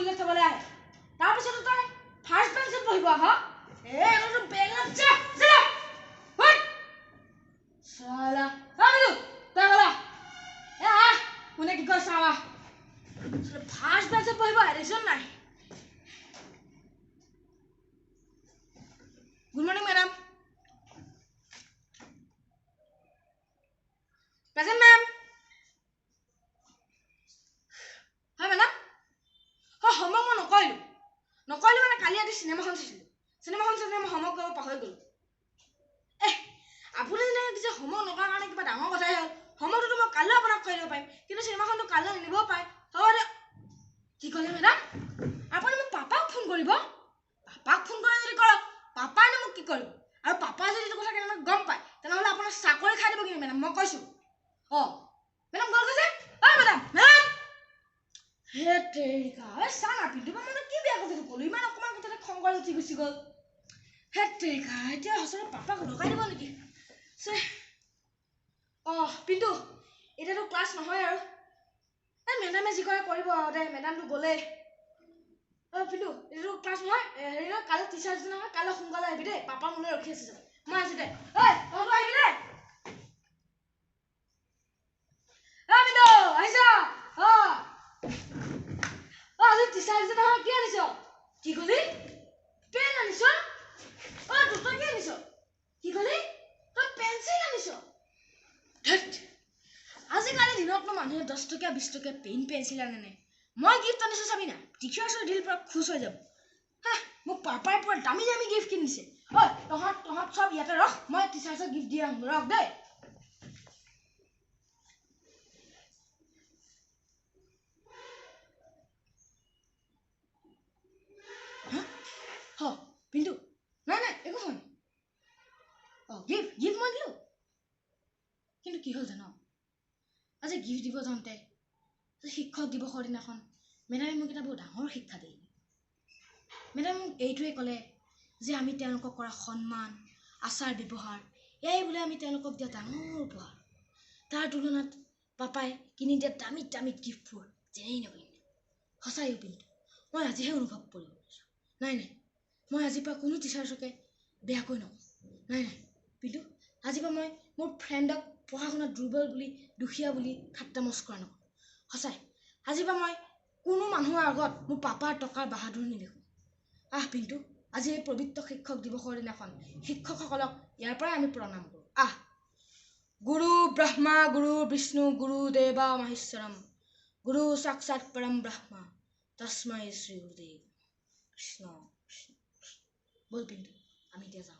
স্কুলে থবলৈ আহে তাৰপিছত তই ফাৰ্ষ্ট বেঞ্চত বহিব আহ এইটো বেঙত যা যা হট সালা আমিলো তই বলা কোনে কি কয় চাবা ফাৰ্ষ্ট বেঞ্চত বহিব এৰিছন নাই good morning madam present ma'am হ্যাঁ ম্যাডাম হ্যাঁ হোমওয়াৰ্ক মই নকৰিলো মানে কালি ৰাতি চিনেমাখন চাইছিলো চিনেমাখন চাই মই হোমওয়াৰ্ক কৰিব পাহৰি গলো আপুনি যে হোমওয়াৰ্ক নকৰাৰ কাৰণে কিবা ডাঙৰ কথাই হ'ল হোমওয়াৰ্কটো মই কাইলৈ আপোনাক কৰি দিব পাৰিম কিন্তু চিনেমাখনটো কাইলৈ নিনিবও পাৰে হ'ব দে কি ক'লে ম্যাডাম আপুনি মোক পাপাক ফোন কৰিব পাপাক ফোন কৰি যদি কৰক পাপাইনো মোক কি কৰিব আৰু পাপাই যদি এইটো কথা কেনেকৈ গম পায় তেনেহ'লে আপোনাৰ চাকৰি খাই দিব কিন্তু ম্যাডাম মই কৈছোঁ ম্যাডাম গ'ল কৈছে ম্যাডাম হে তেৰিকা চানা পিন্টু মই কি বেয়া কথাটো ক'লো ইমান অকণমান কথাতে খং কৰি উঠি গুচি গ'ল হে তেৰিকা এতিয়া সঁচাকৈ পাপাক লগাই দিব নেকি পিন্টু এতিয়াতো ক্লাছ নহয় আৰু মেডামে যি কৰে কৰিব আৰু দে মেডামটো গ'লে পিন্টু এতিয়াতো ক্লাছ নহয় হেৰি নহয় কাইলৈ টিচাৰ্ছ দিনা নহয় কাইলৈ সোনকালে আহিবি দেই পাপা মোলৈ ৰখি আছে মই আছো দে তহঁতো আহিবি দেই পিন্টু আহিছ আজি টিচাৰ্ছ দিনা নহয় কি আনিছ কি ক'লি পেন আনিছ তই কি আনিছ কি ক'লি তই পেঞ্চিল আনিছ আজিকালি দিনতনো মানুহে 10 টকীয়া 20 টকীয়া পেন পেঞ্চিল আনে নাই মই গিফ্ট আনিছো চাবি না টিচাৰ্ছৰ দিল পৰা খুশ হৈ যাব মোক পাপাই পুৰা দামী দামী গিফ্ট কিনিছে তহঁত চব ইয়াতে ৰখ মই টিচাৰ্ছক গিফ্ট দি আহোঁ ৰখ দেই পিন্টু নাই একো হয় গিফ্ট মই দিলোঁ কিন্তু কি হ'ল জানো আজি গিফ্ট দিব যাওঁতে শিক্ষক দিৱসৰ দিনাখন মেডামে মোক এটা বহুত ডাঙৰ শিক্ষা দিলে মেডাম মোক এইটোৱে ক'লে যে আমি তেওঁলোকক কৰা সন্মান আচাৰ ব্যৱহাৰ এয়াই বোলে আমি তেওঁলোকক দিয়া ডাঙৰ উপহাৰ তাৰ তুলনাত পাপাই কিনি দিয়া দামী দামী গিফ্টবোৰ যেনেই নকৰিম সঁচাই পিন্টু মই আজিহে অনুভৱ কৰিব পাৰিছোঁ নাই মই আজিৰ পৰা কোনো টিচাৰ্ছকে বেয়াকৈ নকওঁ নাই পিন্টু আজিৰ পৰা মই মোৰ ফ্ৰেণ্ডক পঢ়া শুনাত দুৰ্বল বুলি দুখীয়া বুলি ঠাট্টা মস্কৰা নকৰোঁ সঁচাই আজিৰ পৰা মই কোনো মানুহৰ আগত মোৰ পাপাৰ টকাৰ বাহাদুৰ নেদেখোঁ পিন্টু আজি এই পবিত্ৰ শিক্ষক দিৱসৰ দিনাখন শিক্ষকসকলক ইয়াৰ পৰাই আমি প্ৰণাম কৰোঁ গুৰু ব্ৰহ্মা গুৰু বিষ্ণু গুৰু দেৱা মহেশ্বৰম গুৰু সাক্ষাৎ পৰম ব্ৰহ্মা তস্मै শ্ৰী গুৰুদেৱ কৃষ্ণ বল পিন্টু আমি এতিয়া যাওঁ